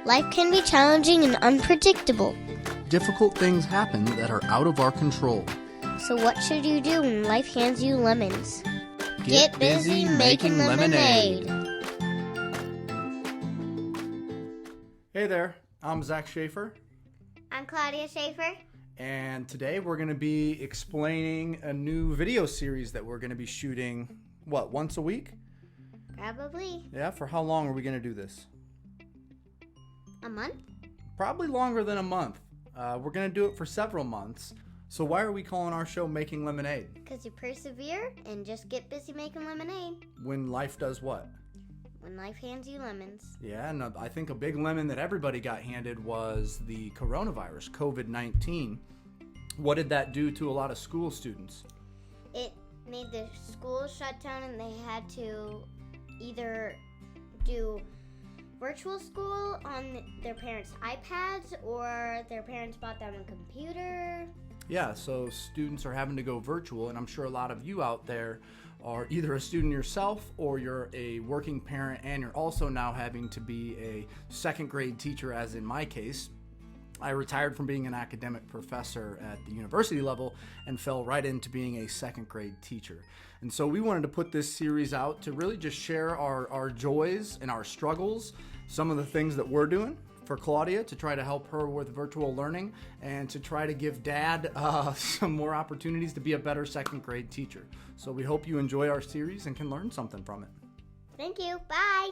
Life can be challenging and unpredictable. Difficult things happen that are out of our control. So what should you do when life hands you lemons? Get busy making lemonade. Hey there, I'm Zach Schaefer. I'm Claudia Schaefer. And today we're going to be explaining a new video series that we're going to be shooting, once a week? Probably. Yeah, for how long are we going to do this? A month? Probably longer than a month. We're going to do it for several months. So why are we calling our show Making Lemonade? Because you persevere and just get busy making lemonade. When life does what? When life hands you lemons. Yeah, and I think a big lemon that everybody got handed was the coronavirus, COVID-19. What did that do to a lot of school students? It made the schools shut down and they had to either do virtual school on their parents' iPads or their parents bought them a computer. Yeah, so students are having to go virtual, and I'm sure a lot of you out there are either a student yourself or you're a working parent, and you're also now having to be a second grade teacher, as in my case. I retired from being an academic professor at the university level and fell right into being a second grade teacher. And so we wanted to put this series out to really just share our joys and our struggles, some of the things that we're doing for Claudia to try to help her with virtual learning and to try to give Dad some more opportunities to be a better second grade teacher. So we hope you enjoy our series and can learn something from it. Thank you. Bye.